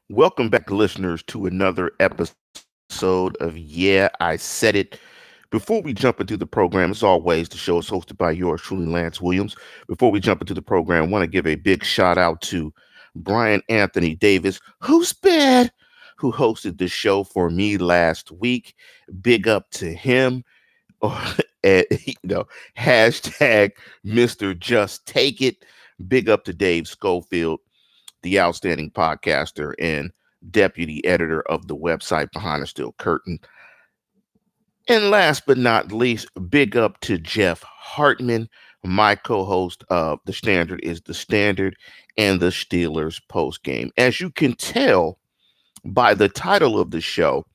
Welcome back, listeners, to another episode of Yeah, I Said It. Before we jump into the program, as always, the show is hosted by yours truly, Lance Williams. Before we jump into the program, I want to give a big shout out to Brian Anthony Davis, who's bad, who hosted the show for me last week. Big up to him. At, hashtag Mr. Just Take It. Big up to Dave Schofield, the outstanding podcaster and deputy editor of the website Behind the Steel Curtain. And last but not least, big up to Jeff Hartman, my co-host of The Standard is the Standard and the Steelers post game. As you can tell by the title of the show,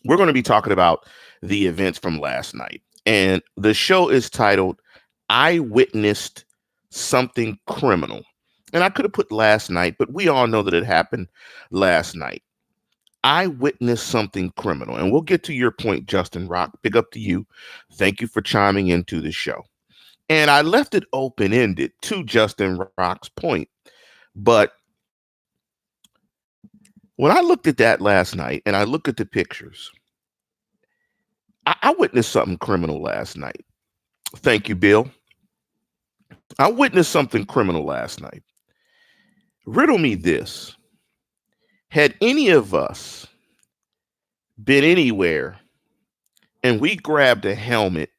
we're going to be talking about the events from last night. And the show is titled I Witnessed Something Criminal. And I could have put last night, but we all know that it happened last night. I witnessed something criminal. And we'll get to your point, Justin Rock. Big up to you. Thank you for chiming into the show. And I left it open ended to Justin Rock's point. But when I looked at that last night and I looked at the pictures, I witnessed something criminal last night. Thank you, Bill. I witnessed something criminal last night. Riddle me this. Had any of us been anywhere and we grabbed a helmet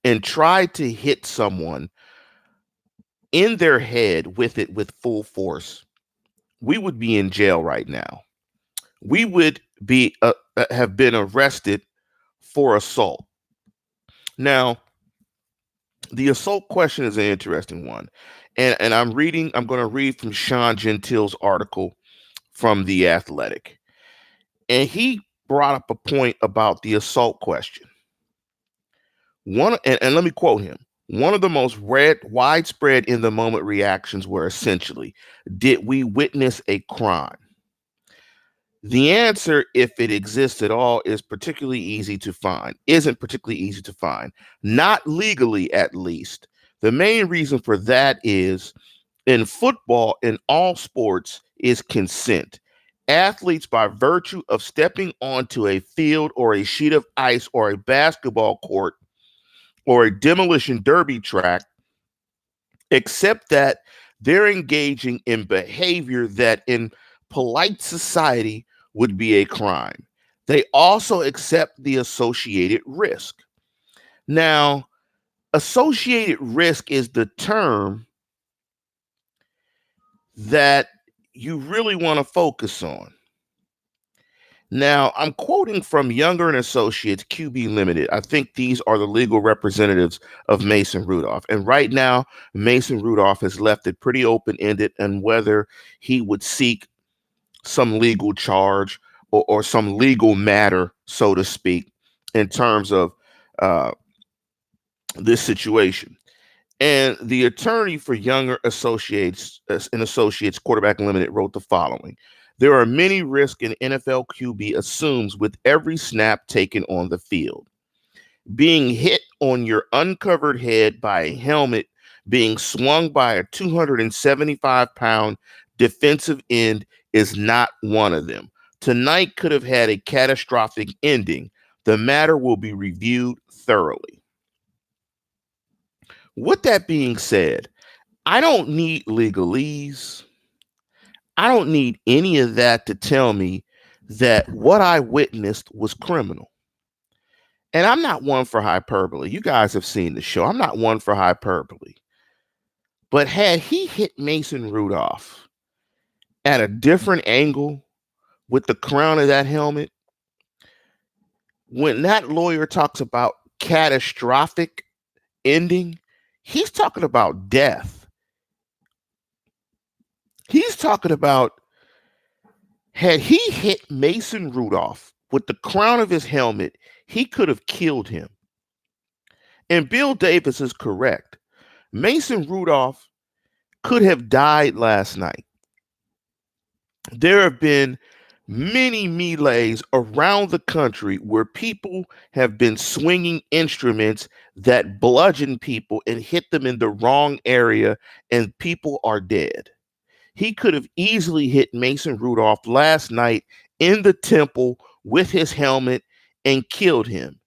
and tried to hit someone in their head with it with full force, we would be in jail right now. We would be have been arrested for assault. Now, the assault question is an interesting one. And I'm going to read from Sean Gentile's article from The Athletic. And he brought up a point about the assault question. And let me quote him. One of the most widespread in the moment reactions were essentially, did we witness a crime? The answer, if it exists at all, isn't particularly easy to find, not legally at least. The main reason for that is in football, in all sports, is consent. Athletes, by virtue of stepping onto a field or a sheet of ice or a basketball court or a demolition derby track, accept that they're engaging in behavior that in polite society would be a crime. They also accept the associated risk. Now, associated risk is the term that you really want to focus on. Now, I'm quoting from Younger and Associates, QB Limited. I think these are the legal representatives of Mason Rudolph. And right now, Mason Rudolph has left it pretty open-ended on whether he would seek some legal charge or some legal matter, so to speak, in terms of this situation. And the attorney for Younger Associates and Associates Quarterback Limited wrote the following. There are many risks an NFL QB assumes with every snap taken on the field. Being hit on your uncovered head by a helmet, being swung by a 275-pound defensive end is not one of them. Tonight could have had a catastrophic ending. The matter will be reviewed thoroughly. With that being said, I don't need legalese. I don't need any of that to tell me that what I witnessed was criminal. And I'm not one for hyperbole. You guys have seen the show. I'm not one for hyperbole. But had he hit Mason Rudolph at a different angle with the crown of that helmet, when that lawyer talks about catastrophic ending, he's talking about death. He's talking about had he hit Mason Rudolph with the crown of his helmet, he could have killed him. And Bill Davis is correct. Mason Rudolph could have died last night. There have been many melees around the country where people have been swinging instruments that bludgeon people and hit them in the wrong area, and people are dead. he could have easily hit Mason Rudolph last night in the temple with his helmet and killed him,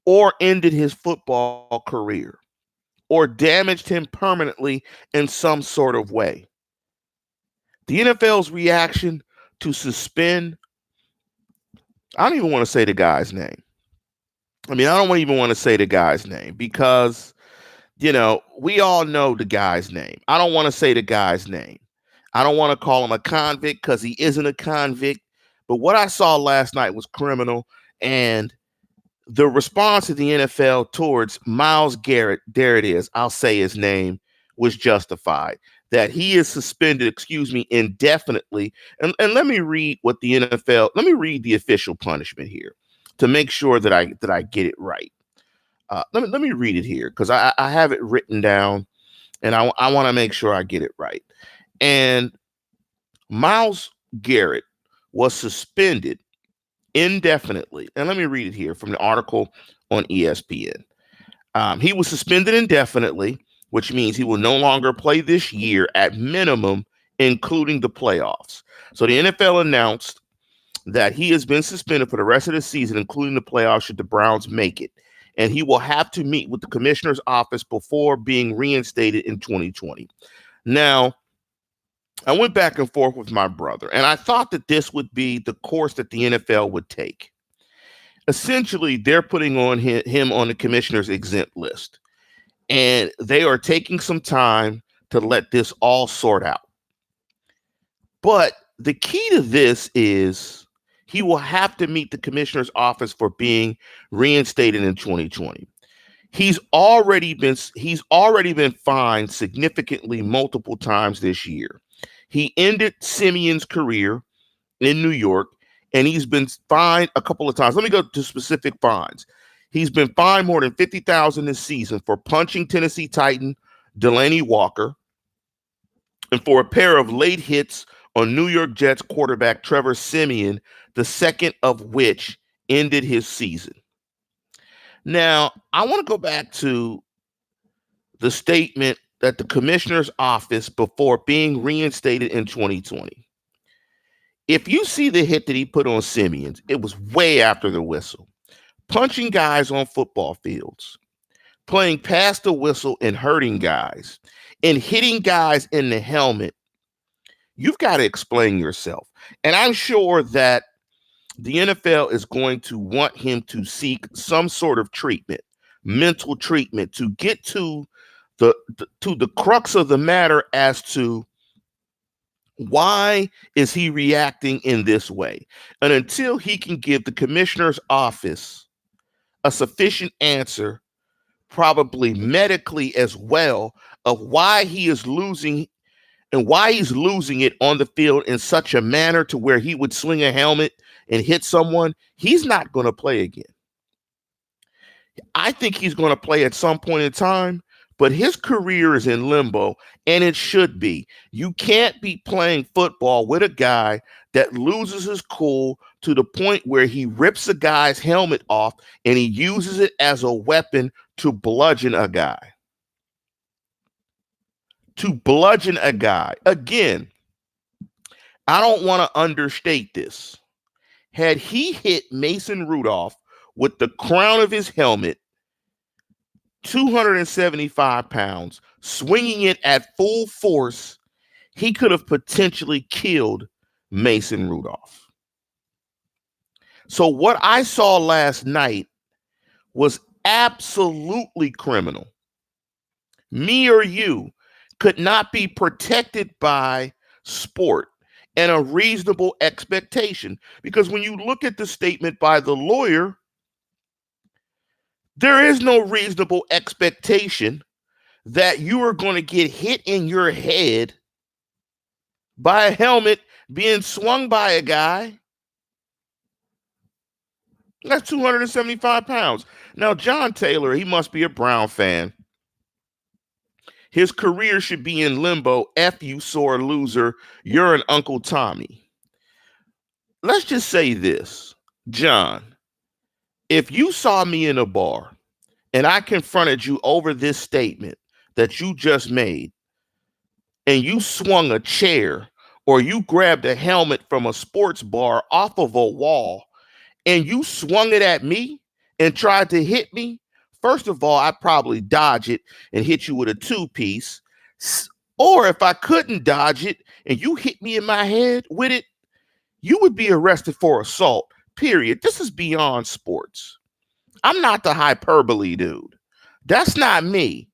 or ended his football career, or damaged him permanently in some sort of way. The NFL's reaction to suspend, I don't even want to say the guy's name. I don't even want to say the guy's name because, we all know the guy's name. I don't want to say the guy's name. I don't want to call him a convict because he isn't a convict. But what I saw last night was criminal. And the response of the NFL towards Myles Garrett, there it is, I'll say his name, was justified. That he is suspended, indefinitely. And let me read let me read the official punishment here to make sure that I get it right. Let me read it here because I have it written down and I want to make sure I get it right. And Myles Garrett was suspended indefinitely. And let me read it here from the article on ESPN. He was suspended indefinitely, which means he will no longer play this year at minimum, including the playoffs. So the NFL announced that he has been suspended for the rest of the season, including the playoffs, should the Browns make it. And he will have to meet with the commissioner's office before being reinstated in 2020. Now, I went back and forth with my brother, and I thought that this would be the course that the NFL would take. Essentially, they're putting on him on the commissioner's exempt list, and they are taking some time to let this all sort out. But the key to this is he will have to meet the commissioner's office for being reinstated in 2020. He's already been fined significantly multiple times this year. He ended Simeon's career in New York, and he's been fined a couple of times. Let me go to specific fines. He's been fined more than $50,000 this season for punching Tennessee Titan Delaney Walker and for a pair of late hits on New York Jets quarterback Trevor Siemian, the second of which ended his season. Now, I want to go back to the statement that the commissioner's office before being reinstated in 2020. If you see the hit that he put on Simeon's, it was way after the whistle. Punching guys on football fields, playing past the whistle and hurting guys, and hitting guys in the helmet. You've got to explain yourself. And I'm sure that the NFL is going to want him to seek some sort of treatment, mental treatment, to get to the crux of the matter as to why is he reacting in this way. And until he can give the commissioner's office a sufficient answer, probably medically as well, of why he is losing and why he's losing it on the field in such a manner to where he would swing a helmet and hit someone, he's not going to play again. I think he's going to play at some point in time, but his career is in limbo, and it should be. You can't be playing football with a guy that loses his cool to the point where he rips a guy's helmet off and he uses it as a weapon to bludgeon a guy. Again, I don't want to understate this. Had he hit Mason Rudolph with the crown of his helmet, 275 pounds, swinging it at full force, he could have potentially killed Mason Rudolph. So what I saw last night was absolutely criminal. Me or you could not be protected by sport and a reasonable expectation. Because when you look at the statement by the lawyer, there is no reasonable expectation that you are going to get hit in your head by a helmet being swung by a guy that's 275 pounds. Now, John Taylor, he must be a Brown fan. His career should be in limbo. F you, sore loser. You're an Uncle Tommy. Let's just say this, John. If you saw me in a bar and I confronted you over this statement that you just made, and you swung a chair or you grabbed a helmet from a sports bar off of a wall and you swung it at me and tried to hit me, first of all, I'd probably dodge it and hit you with a two-piece. Or if I couldn't dodge it and you hit me in my head with it, you would be arrested for assault, period. This is beyond sports. I'm not the hyperbole dude. That's not me.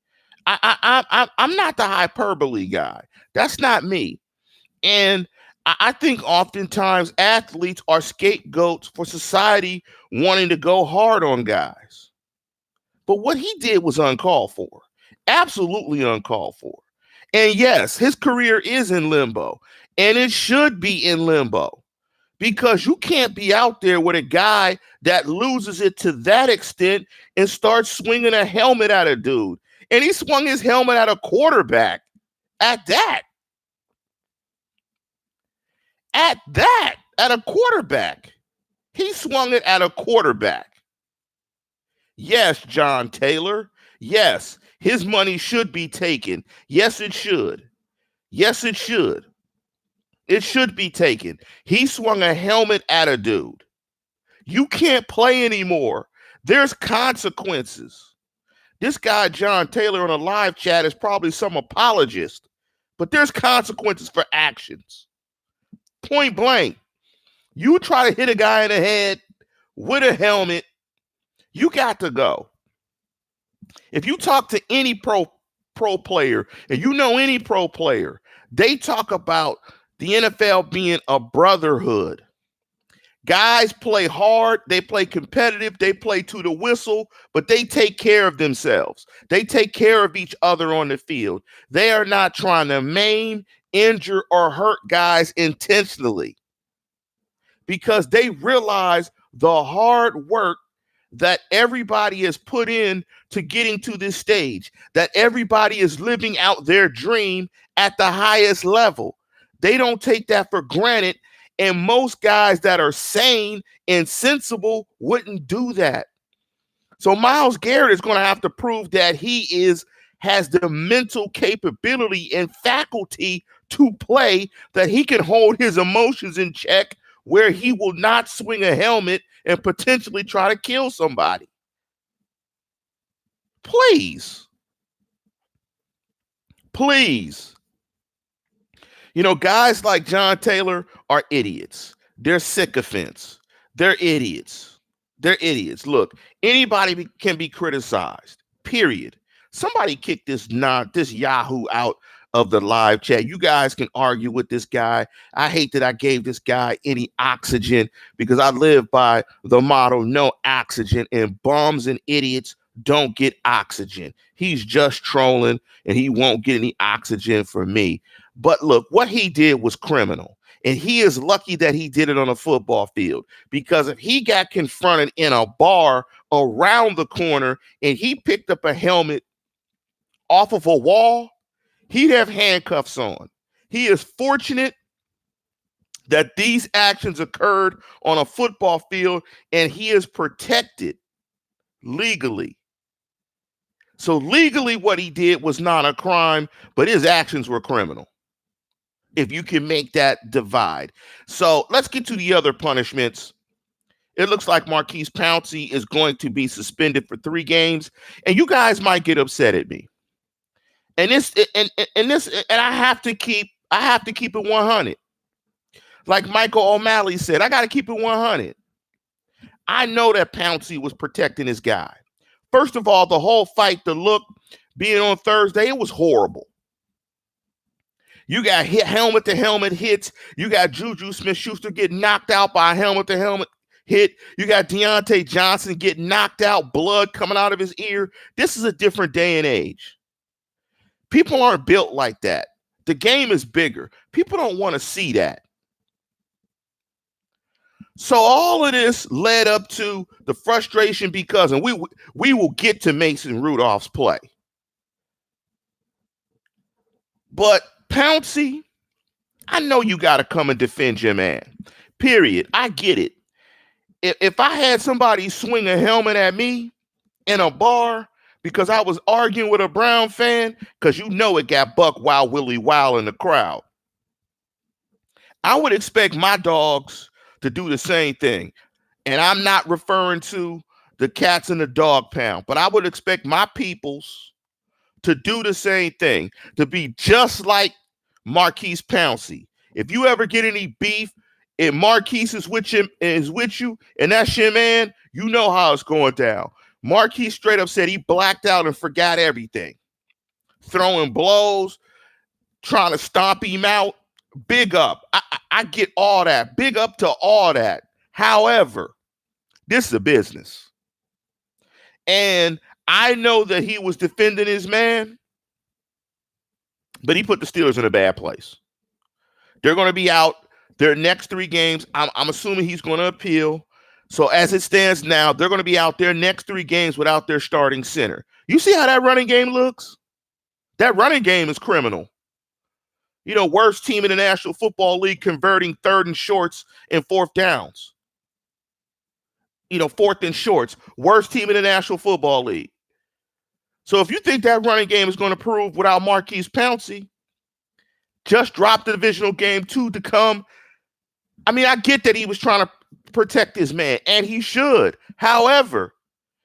I'm not the hyperbole guy. That's not me. And I think oftentimes athletes are scapegoats for society wanting to go hard on guys. But what he did was uncalled for. Absolutely uncalled for. And yes, his career is in limbo. And it should be in limbo. Because you can't be out there with a guy that loses it to that extent and starts swinging a helmet at a dude. And he swung his helmet at a quarterback. At a quarterback. He swung it at a quarterback. Yes, John Taylor. Yes, his money should be taken. Yes, it should. Yes, it should. It should be taken. He swung a helmet at a dude. You can't play anymore. There's consequences. This guy, John Taylor, on a live chat is probably some apologist, but there's consequences for actions. Point blank. You try to hit a guy in the head with a helmet, you got to go. If you talk to any pro player, and you know any pro player, they talk about the NFL being a brotherhood. Guys play hard, they play competitive, they play to the whistle, but they take care of themselves. They take care of each other on the field. They are not trying to maim, injure, or hurt guys intentionally because they realize the hard work that everybody has put in to getting to this stage, that everybody is living out their dream at the highest level. They don't take that for granted. And most guys that are sane and sensible wouldn't do that. So Myles Garrett is going to have to prove that he has the mental capability and faculty to play, that he can hold his emotions in check, where he will not swing a helmet and potentially try to kill somebody. Please. Please. You know, guys like John Taylor are idiots. They're sycophants. They're idiots. They're idiots. Look, anybody can be criticized, period. Somebody kick this Yahoo out of the live chat. You guys can argue with this guy. I hate that I gave this guy any oxygen because I live by the motto, no oxygen, and bums and idiots don't get oxygen. He's just trolling and he won't get any oxygen from me. But look, what he did was criminal. And he is lucky that he did it on a football field, because if he got confronted in a bar around the corner and he picked up a helmet off of a wall, he'd have handcuffs on. He is fortunate that these actions occurred on a football field and he is protected legally. So legally what he did was not a crime, but his actions were criminal, if you can make that divide. So let's get to the other punishments. It looks like Marquise Pouncey is going to be suspended for 3 games, and you guys might get upset at me. And I have to keep it 100. Like Michael O'Malley said, I got to keep it 100. I know that Pouncey was protecting his guy. First of all, the whole fight, the look being on Thursday, it was horrible. You got helmet to helmet hits. You got Juju Smith-Schuster getting knocked out by a helmet to helmet hit. You got Deontay Johnson getting knocked out, blood coming out of his ear. This is a different day and age. People aren't built like that. The game is bigger. People don't want to see that. So all of this led up to the frustration because, and we will get to Mason Rudolph's play. But Pouncey, I know you got to come and defend your man. Period. I get it. If I had somebody swing a helmet at me in a bar because I was arguing with a Brown fan, because you know it got Buck Wild Willie Wild in the crowd. I would expect my dogs to do the same thing. And I'm not referring to the cats in the dog pound, but I would expect my peoples to do the same thing, to be just like Marquise Pouncey. If you ever get any beef, if Marquise is with you, and that's your man, you know how it's going down. Marquise straight up said he blacked out and forgot everything, throwing blows, trying to stomp him out. Big up. I get all that. Big up to all that. However, this is a business. And I know that he was defending his man, but he put the Steelers in a bad place. They're going to be out their next 3 games. I'm assuming he's going to appeal. So as it stands now, they're going to be out their next 3 games without their starting center. You see how that running game looks? That running game is criminal. You know, worst team in the National Football League converting 3rd and shorts and 4th downs. You know, 4th and shorts. Worst team in the National Football League. So if you think that running game is going to prove without Marquise Pouncey, just drop the divisional game 2 to come. I mean, I get that he was trying to protect his man, and he should. However,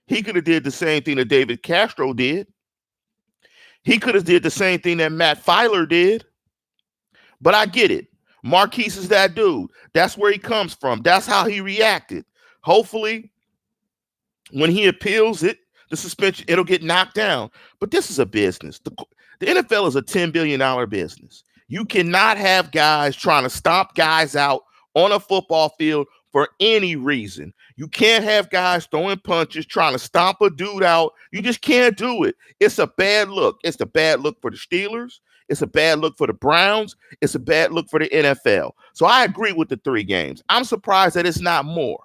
he could have did the same thing that David Castro did. He could have did the same thing that Matt Filer did. But I get it. Marquise is that dude. That's where he comes from. That's how he reacted. Hopefully, when he appeals it, the suspension, it'll get knocked down. But this is a business. The NFL is a $10 billion business. You cannot have guys trying to stomp guys out on a football field for any reason. You can't have guys throwing punches, trying to stomp a dude out. You just can't do it. It's a bad look. It's a bad look for the Steelers. It's a bad look for the Browns. It's a bad look for the NFL. So I agree with the 3 games. I'm surprised that it's not more.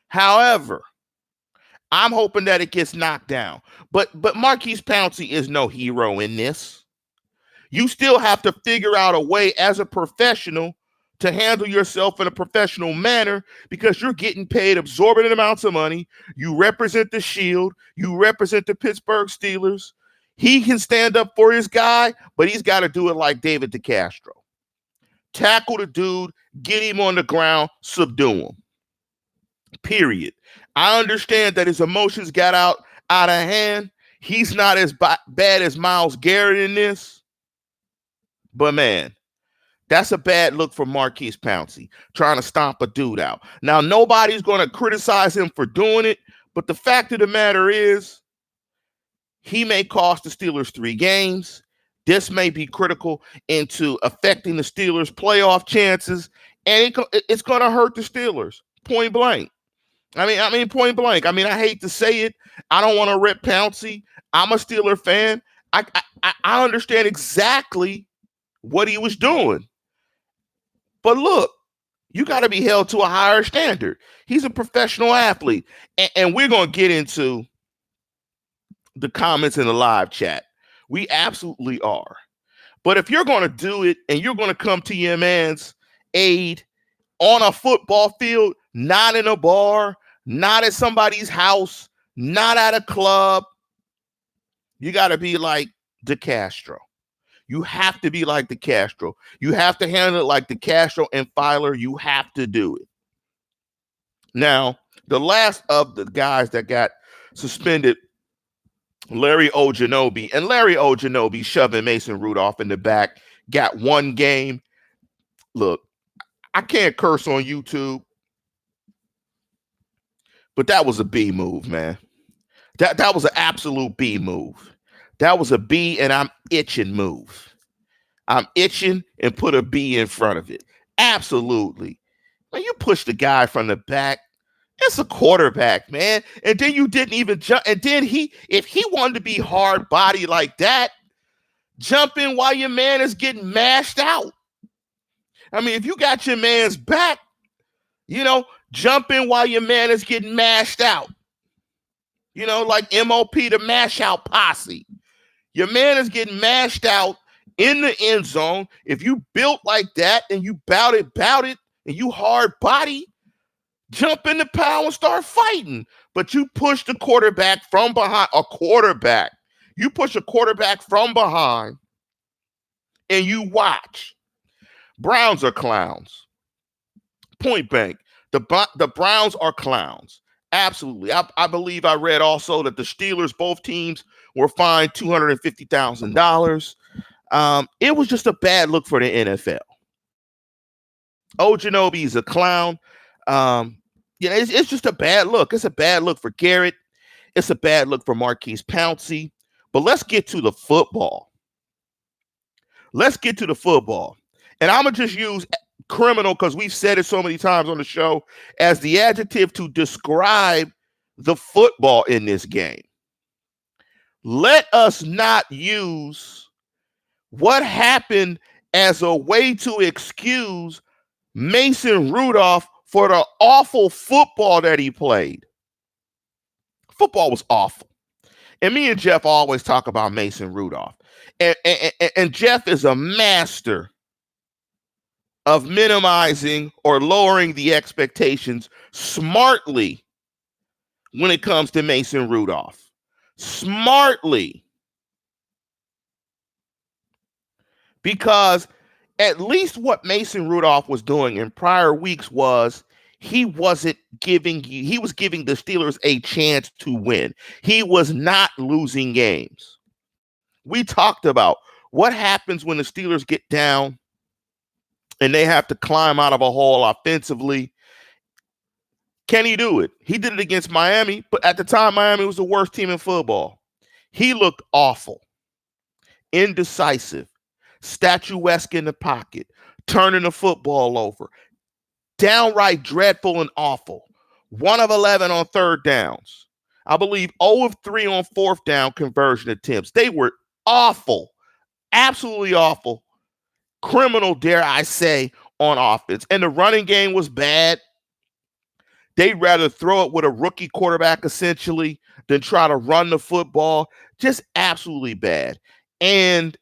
However, I'm hoping that it gets knocked down. But Marquise Pouncey is no hero in this. You still have to figure out a way as a professional to handle yourself in a professional manner, because you're getting paid exorbitant amounts of money. You represent the Shield. You represent the Pittsburgh Steelers. He can stand up for his guy, but he's got to do it like David DeCastro. Tackle the dude, get him on the ground, subdue him. Period. I understand that his emotions got out of hand. He's not as bad as Myles Garrett in this. But man, that's a bad look for Marquise Pouncey, trying to stomp a dude out. Now, nobody's going to criticize him for doing it, but the fact of the matter is, he may cost the Steelers 3 games. This may be critical into affecting the Steelers' playoff chances, and it's going to hurt the Steelers, point blank. I mean, point blank. I mean, I hate to say it. I don't want to rip Pouncey. I'm a Steeler fan. I understand exactly what he was doing. But look, you got to be held to a higher standard. He's a professional athlete. And we're going to get into the comments in the live chat. We absolutely are. But if you're going to do it and you're going to come to your man's aid on a football field, not in a bar, not at somebody's house, not at a club, you got to be like DeCastro. You have to be like DeCastro. You have to handle it like DeCastro and Filer. You have to do it. Now, the last of the guys that got suspended, Larry Ojanobi. And Larry Ojanobi shoving Mason Rudolph in the back, got 1 game. Look, I can't curse on YouTube, but that was a B move, man. That was an absolute B move. That was a B and I'm itching move. I'm itching and put a B in front of it. Absolutely. Man, you push the guy from the back. It's a quarterback, man. And then you didn't even jump. And then if he wanted to be hard body like that, jump in while your man is getting mashed out. I mean, if you got your man's back, jump in while your man is getting mashed out. Like MOP, the mash out posse. Your man is getting mashed out in the end zone. If you built like that and you bout it, and you hard body, jump in the pile and start fighting. but you push the quarterback from behind, you push a quarterback from behind and you watch. Browns are clowns. Point blank. The Browns are clowns. Absolutely. I believe I read also that the Steelers, both teams, were fined $250,000. It was just a bad look for the NFL. Ojanobi is a clown. It's just a bad look. It's a bad look for Garrett. It's a bad look for Marquise Pouncey. But let's get to the football. And I'm going to just use criminal, because we've said it so many times on the show, as the adjective to describe the football in this game. Let us not use what happened as a way to excuse Mason Rudolph for the awful football that he played. Football was awful. And me and Jeff always talk about Mason Rudolph. And Jeff is a master of minimizing or lowering the expectations smartly when it comes to Mason Rudolph. Smartly. Because at least what Mason Rudolph was doing in prior weeks was he was giving the Steelers a chance to win. He was not losing games. We talked about what happens when the Steelers get down and they have to climb out of a hole offensively. Can he do it? He did it against Miami, but at the time, Miami was the worst team in football. He looked awful, indecisive, statuesque in the pocket, turning the football over, downright dreadful and awful. 1 of 11 on third downs. I believe 0 of 3 on fourth down conversion attempts. They were awful, absolutely awful. Criminal, dare I say, on offense. And the running game was bad. They'd rather throw it with a rookie quarterback, essentially, than try to run the football. Just absolutely bad. And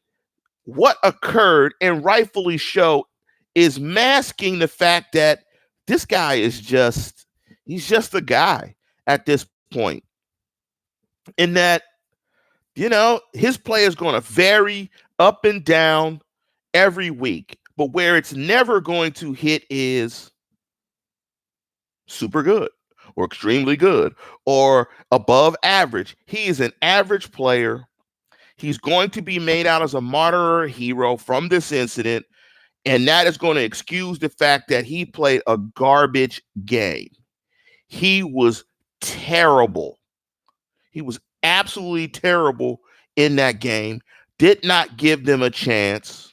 what occurred, and rightfully so, is masking the fact that this guy is he's just a guy at this point. In that, his play is going to vary up and down every week. But where it's never going to hit is super good or extremely good or above average. He is an average player. He's going to be made out as a martyr or a hero from this incident, and that is going to excuse the fact that he played a garbage game. He was terrible. He was absolutely terrible in that game. Did not give them a chance.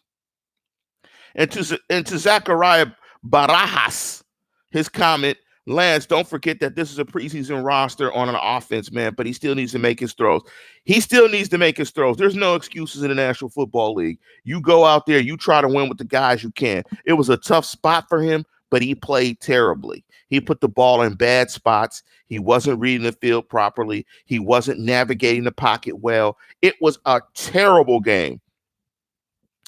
And to Zachariah Barajas, his comment, Lance, don't forget that this is a preseason roster on an offense, man, but he still needs to make his throws. There's no excuses in the National Football League. You go out there, you try to win with the guys you can. It was a tough spot for him, but he played terribly. He put the ball in bad spots. He wasn't reading the field properly. He wasn't navigating the pocket well. It was a terrible game.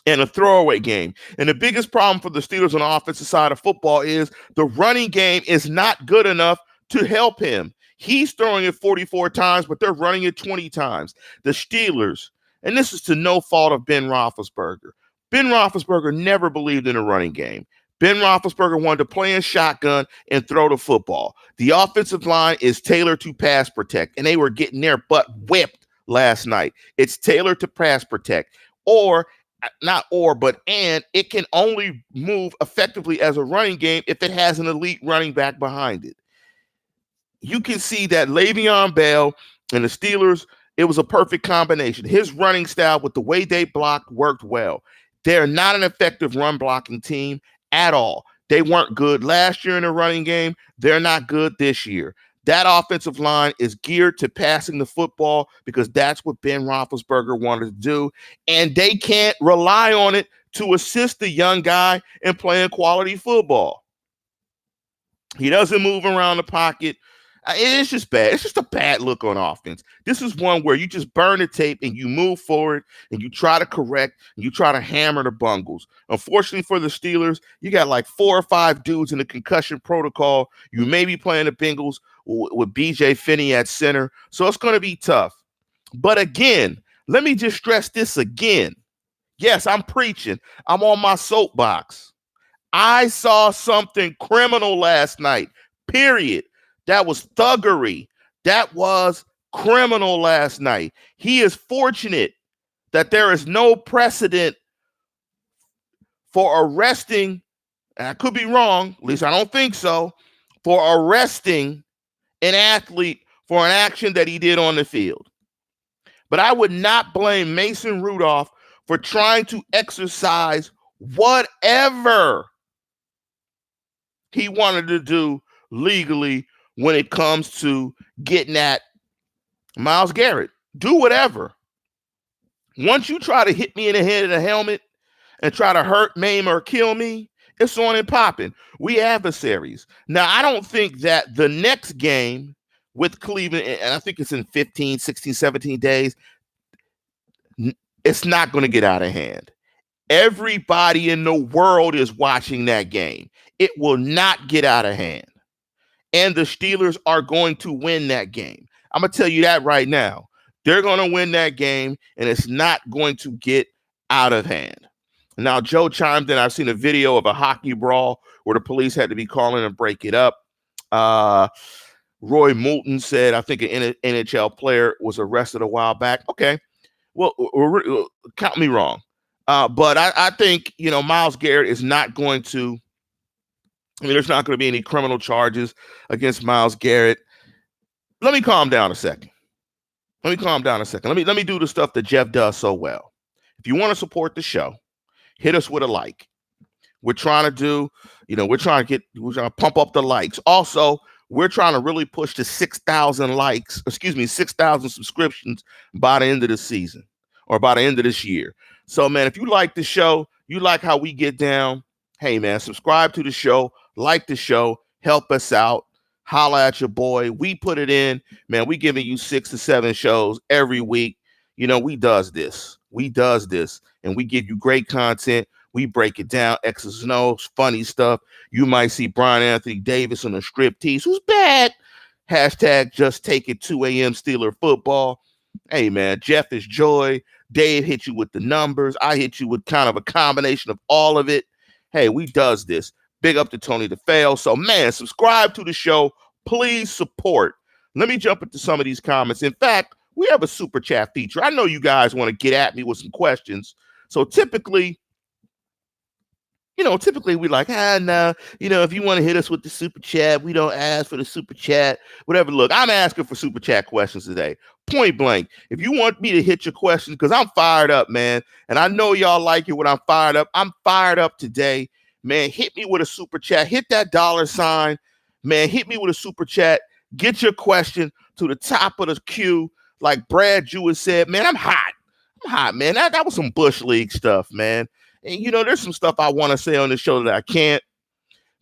And a throwaway game. And the biggest problem for the Steelers on the offensive side of football is the running game is not good enough to help him. He's throwing it 44 times, but they're running it 20 times. The Steelers, and this is to no fault of Ben Roethlisberger. Ben Roethlisberger never believed in a running game. Ben Roethlisberger wanted to play in shotgun and throw the football. The offensive line is tailored to pass protect, and they were getting their butt whipped last night. It's tailored to pass protect. And it can only move effectively as a running game if it has an elite running back behind it. You can see that Le'Veon Bell and the Steelers, it was a perfect combination. His running style with the way they blocked worked well. They're not an effective run blocking team at all. They weren't good last year in the running game. They're not good this year. That offensive line is geared to passing the football because that's what Ben Roethlisberger wanted to do. And they can't rely on it to assist the young guy in playing quality football. He doesn't move around the pocket. It's just bad. It's just a bad look on offense. This is one where you just burn the tape and you move forward and you try to correct and you try to hammer the Bungles. Unfortunately for the Steelers, you got like 4 or 5 dudes in the concussion protocol. You may be playing the Bengals with BJ Finney at center. So it's going to be tough. But again, let me just stress this again. Yes, I'm preaching. I'm on my soapbox. I saw something criminal last night, period. That was thuggery. That was criminal last night. He is fortunate that there is no precedent for arresting, and I could be wrong, at least I don't think so, for arresting an athlete for an action that he did on the field. But I would not blame Mason Rudolph for trying to exercise whatever he wanted to do legally when it comes to getting at Myles Garrett. Do whatever. Once you try to hit me in the head of the helmet and try to hurt, maim, or kill me, it's on and popping. We adversaries. Now, I don't think that the next game with Cleveland, and I think it's in 15, 16, 17 days, it's not going to get out of hand. Everybody in the world is watching that game. It will not get out of hand. And the Steelers are going to win that game. I'm going to tell you that right now. They're going to win that game, and it's not going to get out of hand. Now, Joe chimed in. I've seen a video of a hockey brawl where the police had to be calling and break it up. Roy Moulton said, I think an NHL player was arrested a while back. Okay. Well, count me wrong. But I think, Myles Garrett is not going to, there's not going to be any criminal charges against Myles Garrett. Let me calm down a second. Let me do the stuff that Jeff does so well. If you want to support the show, hit us with a like. We're trying to pump up the likes. Also, we're trying to really push to 6,000 subscriptions by the end of the season or by the end of this year. So, man, if you like the show, you like how we get down, hey, man, subscribe to the show, like the show, help us out, holla at your boy. We put it in, man, we giving you 6 to 7 shows every week. We does this, and we give you great content. We break it down, X's and O's, funny stuff. You might see Brian Anthony Davis on a striptease, who's bad. Hashtag just take it 2 a.m. Steeler football. Hey, man, Jeff is joy. Dave hit you with the numbers. I hit you with kind of a combination of all of it. Hey, we does this. Big up to Tony DeFeo. So, man, subscribe to the show. Please support. Let me jump into some of these comments. In fact, we have a super chat feature. I know you guys want to get at me with some questions. So typically we like, no, if you want to hit us with the super chat, we don't ask for the super chat, whatever. Look, I'm asking for super chat questions today. Point blank. If you want me to hit your questions, because I'm fired up, man, and I know y'all like it when I'm fired up. I'm fired up today, man. Hit me with a super chat. Hit that $sign, man. Hit me with a super chat. Get your question to the top of the queue. Like Brad Jewett said, man, I'm hot, man. That was some Bush League stuff, man. And, there's some stuff I want to say on the show that I can't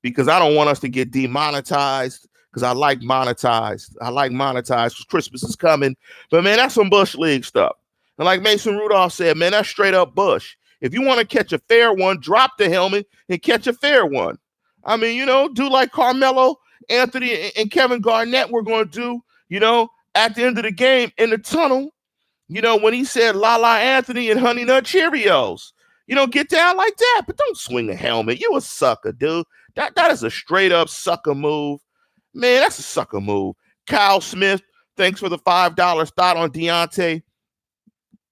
because I don't want us to get demonetized because I like monetized because Christmas is coming. But, man, that's some Bush League stuff. And like Mason Rudolph said, man, that's straight up Bush. If you want to catch a fair one, drop the helmet and catch a fair one. I mean, do like Carmelo, Anthony, and Kevin Garnett we're going to do, at the end of the game in the tunnel, when he said La La Anthony and Honey Nut Cheerios. Get down like that, but don't swing a helmet. You a sucker, dude. That is a straight up sucker move. Man, that's a sucker move. Kyle Smith, thanks for the $5 thought on Deontay.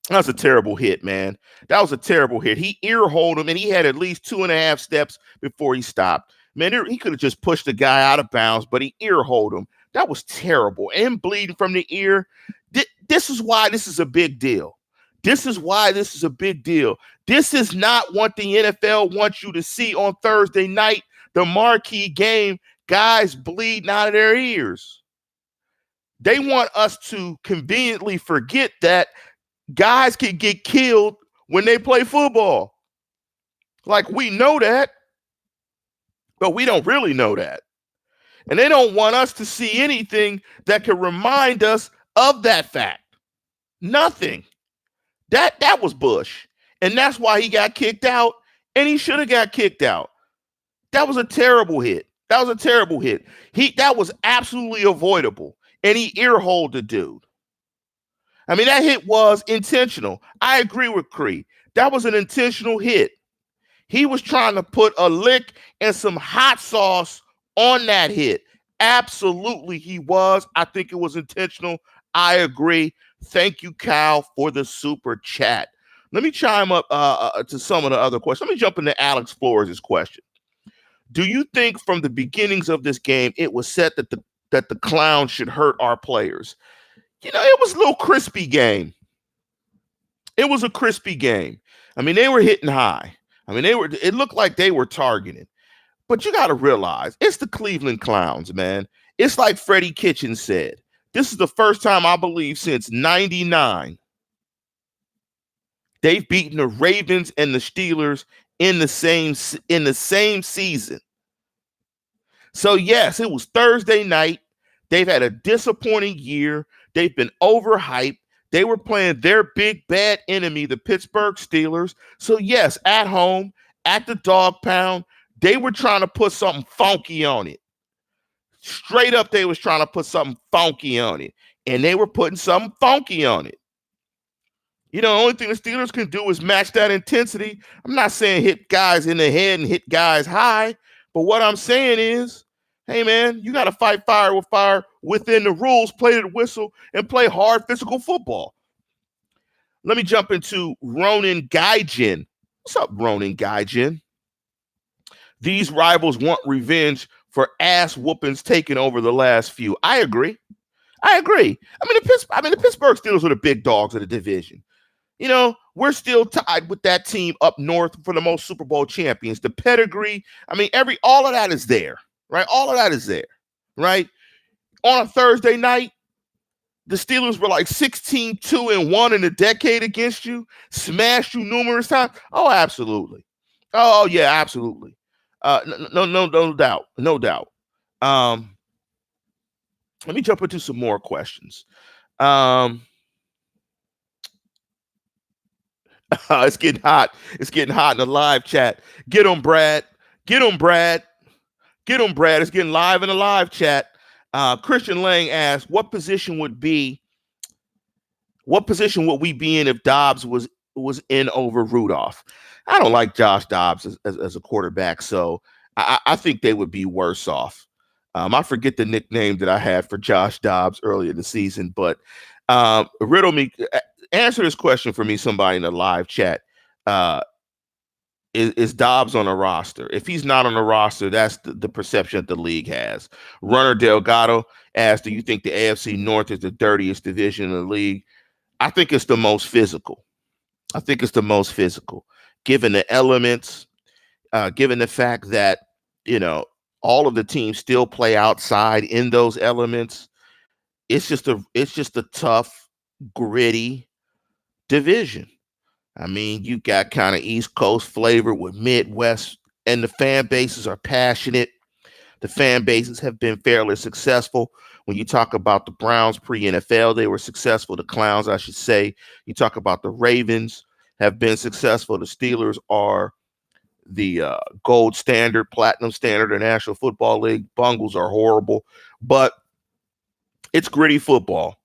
That's a terrible hit, man. That was a terrible hit. He ear-holed him, and he had at least 2.5 steps before he stopped. Man, he could have just pushed the guy out of bounds, but he ear-holed him. That was terrible. And bleeding from the ear. This is why this is a big deal. This is not what the NFL wants you to see on Thursday night, the marquee game, guys bleeding out of their ears. They want us to conveniently forget that guys can get killed when they play football. Like, we know that, but we don't really know that. And they don't want us to see anything that can remind us of that fact. Nothing. That was Bush. And that's why he got kicked out. And he should have got kicked out. That was a terrible hit. That was a terrible hit. That was absolutely avoidable. And he earholed the dude. I mean, that hit was intentional. I agree with Cree. That was an intentional hit. He was trying to put a lick and some hot sauce on that hit. Absolutely, he was. I think it was intentional. I agree. Thank you, Cal, for the super chat. Let me chime up to some of the other questions. Let me jump into Alex Flores' question. Do you think from the beginnings of this game it was set that the clowns should hurt our players? You know, it was a little crispy game. It was a crispy game. I mean, they were hitting high. I mean, it looked like they were targeted. But you got to realize, it's the Cleveland Clowns, man. It's like Freddie Kitchens said. This is the first time, I believe, since 99 they've beaten the Ravens and the Steelers in the same season. So, yes, it was Thursday night. They've had a disappointing year. They've been overhyped. They were playing their big bad enemy, the Pittsburgh Steelers. So, yes, at home, at the dog pound, they were trying to put something funky on it. Straight up, they was trying to put something funky on it. And they were putting something funky on it. You know, the only thing the Steelers can do is match that intensity. I'm not saying hit guys in the head and hit guys high. But what I'm saying is, hey, man, you got to fight fire with fire within the rules, play the whistle, and play hard physical football. Let me jump into Ronan Gaijin. What's up, Ronan Gaijin? These rivals want revenge for ass whoopings taken over the last few. I agree. I mean, the Pittsburgh Steelers are the big dogs of the division. You know, we're still tied with that team up north for the most Super Bowl champions. The pedigree, I mean, all of that is there, right? All of that is there, right? On a Thursday night, the Steelers were like 16-2-1 in a decade against you, smashed you numerous times. Oh, absolutely. Oh, yeah, absolutely. No doubt. Let me jump into some more questions. It's getting hot. It's getting hot in the live chat. Get him, Brad. Get him, Brad. Get him, Brad. It's getting live in the live chat. Christian Lang asks, what position would we be in if Dobbs was in over Rudolph? I don't like Josh Dobbs as a quarterback, so I think they would be worse off. I forget the nickname that I had for Josh Dobbs earlier this season, but riddle me. Answer this question for me, somebody in the live chat. Is Dobbs on a roster? If he's not on the roster, that's the perception that the league has. Runner Delgado asks, do you think the AFC North is the dirtiest division in the league? I think it's the most physical. Given the elements, given the fact that, you know, all of the teams still play outside in those elements. It's just a tough, gritty division. I mean, you got kind of East Coast flavor with Midwest, and the fan bases are passionate. The fan bases have been fairly successful. When you talk about the Browns pre-NFL, they were successful. The Clowns, I should say. You talk about the Ravens have been successful. The Steelers are the gold standard, platinum standard of the National Football League. Bungles are horrible, but it's gritty football.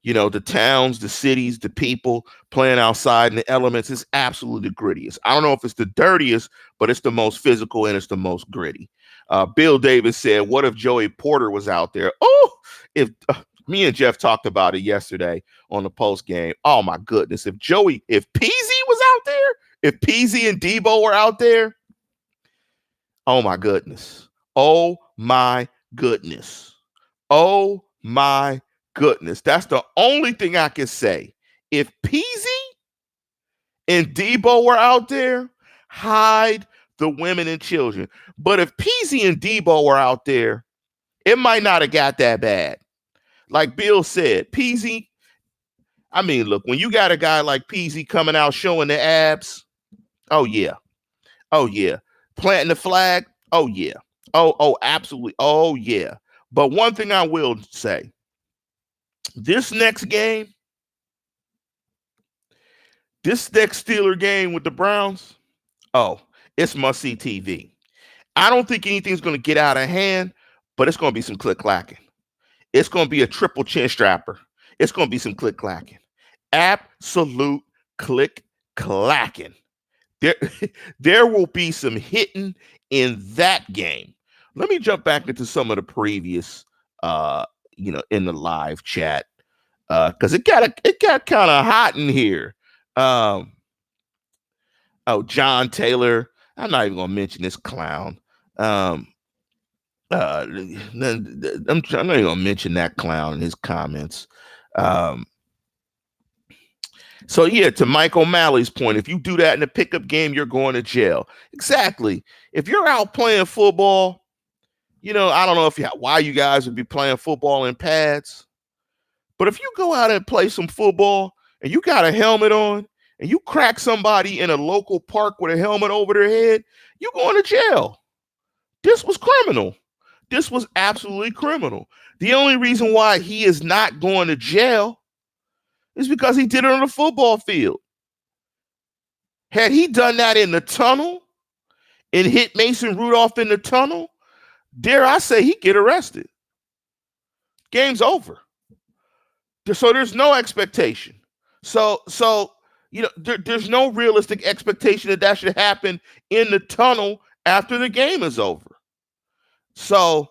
You know, the towns, the cities, the people playing outside in the elements is absolutely the grittiest. I don't know if it's the dirtiest, but it's the most physical and it's the most gritty. Bill Davis said, what if Joey Porter was out there? Oh, if me and Jeff talked about it yesterday on the post game. Oh, my goodness. If Peasy was out there, if Peasy and Debo were out there, oh, my goodness. Oh, my goodness. Oh, my goodness. That's the only thing I can say. If Peasy and Debo were out there, hide the women and children. But if Peasy and Debo were out there, it might not have got that bad. Like Bill said, Peasy, I mean, look, when you got a guy like Peasy coming out showing the abs, oh, yeah. Oh, yeah. Planting the flag, oh, yeah. Oh, absolutely. Oh, yeah. But one thing I will say, this next game, this next Steeler game with the Browns, oh, it's must-see TV. I don't think anything's going to get out of hand, but it's going to be some click-clacking. It's going to be a triple chin strapper. It's going to be some click-clacking. Absolute click-clacking. There will be some hitting in that game. Let me jump back into some of the previous, in the live chat, because it got kind of hot in here. Oh, John Taylor. I'm not even gonna mention this clown. I'm not even gonna mention that clown in his comments. So yeah, to Mike O'Malley's point, if you do that in a pickup game, you're going to jail. Exactly. If you're out playing football, I don't know why you guys would be playing football in pads, but if you go out and play some football and you got a helmet on and you crack somebody in a local park with a helmet over their head, you're going to jail. This was criminal. This was absolutely criminal. The only reason why he is not going to jail is because he did it on the football field. Had he done that in the tunnel and hit Mason Rudolph in the tunnel, dare I say he'd get arrested. Game's over. So there's no expectation. So there's no realistic expectation that should happen in the tunnel after the game is over. So,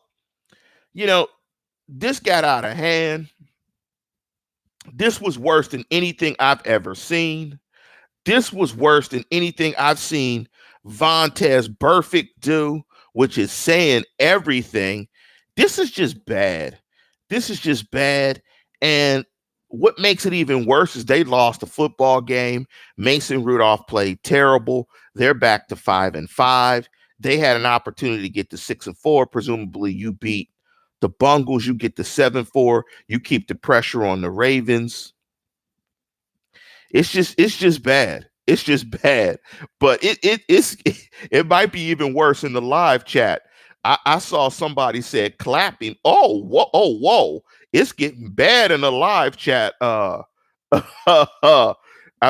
this got out of hand. This was worse than anything I've ever seen. This was worse than anything I've seen Vontaze Burfict do, which is saying everything. This is just bad. This is just bad. And what makes it even worse is they lost the football game. Mason Rudolph played terrible. They're back to 5-5. They had an opportunity to get to 6-4. Presumably you beat the Bungles, you get the 7-4, you keep the pressure on the Ravens. It's just bad. It's just bad. But it might be even worse in the live chat. I saw somebody said clapping. Whoa. It's getting bad in the live chat. I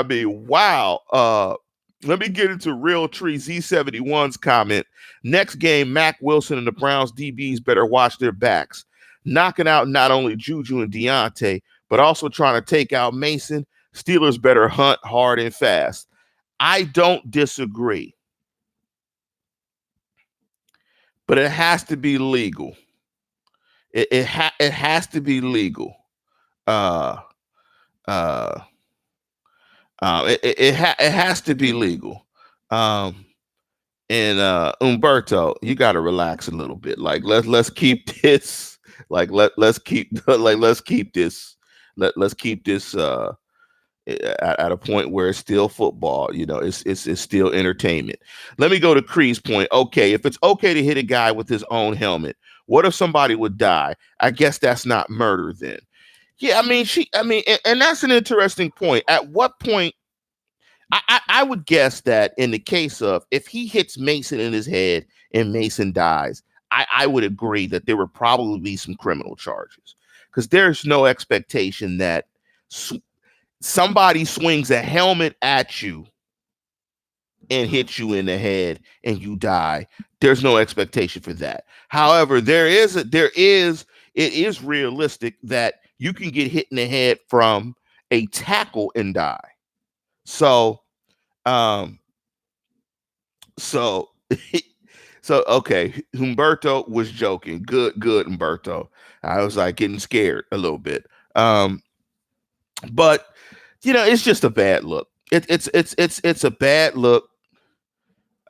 mean, wow. Let me get into Real Tree Z71's comment. Next game, Mac Wilson and the Browns DBs better watch their backs. Knocking out not only Juju and Deontay, but also trying to take out Mason. Steelers better hunt hard and fast. I don't disagree. But it has to be legal. It has to be legal. It has to be legal. And Umberto, you got to relax a little bit. Like let's keep this. Let's keep this. Let's keep this at a point where it's still football. It's still entertainment. Let me go to Cree's point. Okay, if it's okay to hit a guy with his own helmet, what if somebody would die? I guess that's not murder then. Yeah, and that's an interesting point. At what point, I would guess that in the case of if he hits Mason in his head and Mason dies, I would agree that there would probably be some criminal charges because there's no expectation that somebody swings a helmet at you and hits you in the head and you die. There's no expectation for that. However, it is realistic that you can get hit in the head from a tackle and die. So okay. Humberto was joking. Good, Humberto. I was like getting scared a little bit. But it's just a bad look. It's a bad look.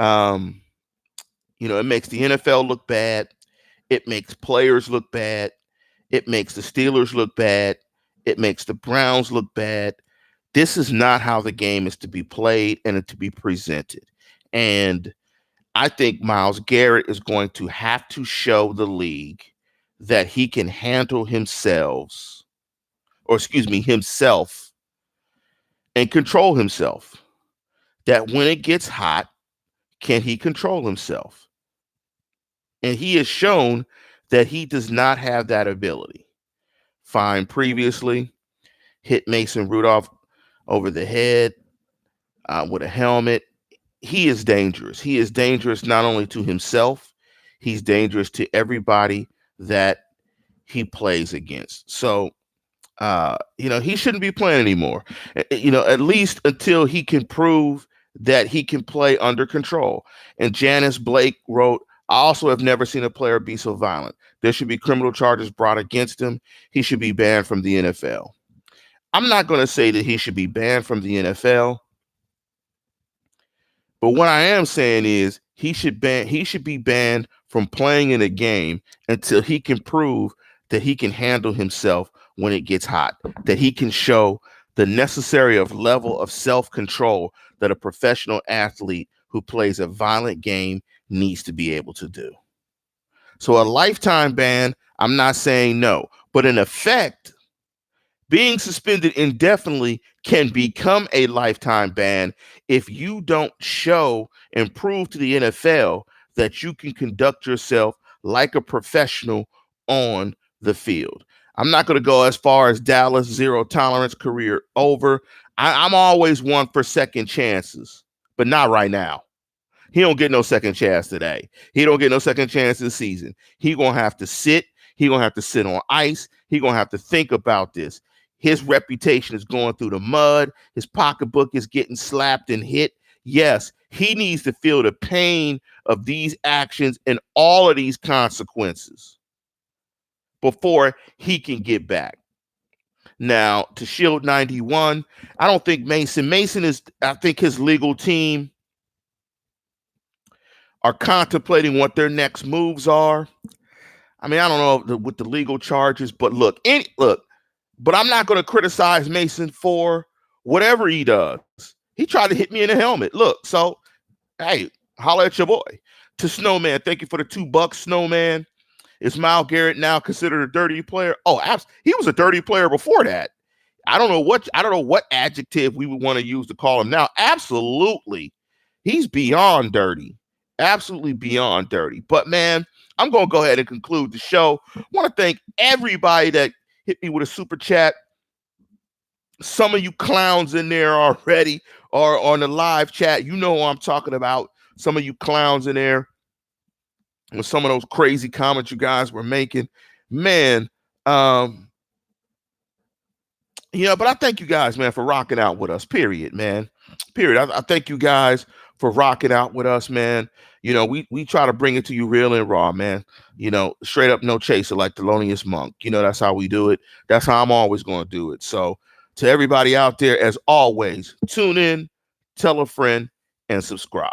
It makes the NFL look bad. It makes players look bad. It makes the Steelers look bad. It makes the Browns look bad. This is not how the game is to be played and to be presented. And I think Myles Garrett is going to have to show the league that he can handle himself and control himself. That when it gets hot, can he control himself? And he has shown that he does not have that ability. Fine previously, hit Mason Rudolph over the head with a helmet. He is dangerous. He is dangerous not only to himself, he's dangerous to everybody that he plays against. So, he shouldn't be playing anymore. At least until he can prove that he can play under control. And Janice Blake wrote, I also have never seen a player be so violent. There should be criminal charges brought against him. He should be banned from the NFL. I'm not going to say that he should be banned from the NFL. But what I am saying is he should be banned from playing in a game until he can prove that he can handle himself when it gets hot, that he can show the necessary level of self-control that a professional athlete who plays a violent game needs to be able to do. So a lifetime ban, I'm not saying no, but in effect, being suspended indefinitely can become a lifetime ban if you don't show and prove to the NFL that you can conduct yourself like a professional on the field. I'm not going to go as far as Dallas, zero tolerance, career over. I'm always one for second chances, but not right now. He don't get no second chance today. He don't get no second chance this season. He going to have to sit. He going to have to sit on ice. He going to have to think about this. His reputation is going through the mud. His pocketbook is getting slapped and hit. Yes, he needs to feel the pain of these actions and all of these consequences before he can get back. Now, to Shield 91, I don't think Mason is, I think his legal team are contemplating what their next moves are. I mean, I don't know with the legal charges, but look, but I'm not going to criticize Mason for whatever he does. He tried to hit me in the helmet. Look, so, hey, holla at your boy. To Snowman, thank you for the $2, Snowman. Is Myles Garrett now considered a dirty player? Oh, he was a dirty player before that. I don't know what adjective we would want to use to call him now. Absolutely. He's beyond dirty. Absolutely beyond dirty. But, man, I'm going to go ahead and conclude the show. I want to thank everybody that hit me with a super chat. Some of you clowns in there already or on the live chat. You know what I'm talking about. Some of you clowns in there with some of those crazy comments you guys were making. Man, but I thank you guys, man, for rocking out with us, period, man. Period. I thank you guys for rocking out with us, man. We try to bring it to you real and raw, man. Straight up, no chaser, like Thelonious Monk. That's how we do it. That's how I'm always going to do it. So to everybody out there, as always, tune in, tell a friend, and subscribe.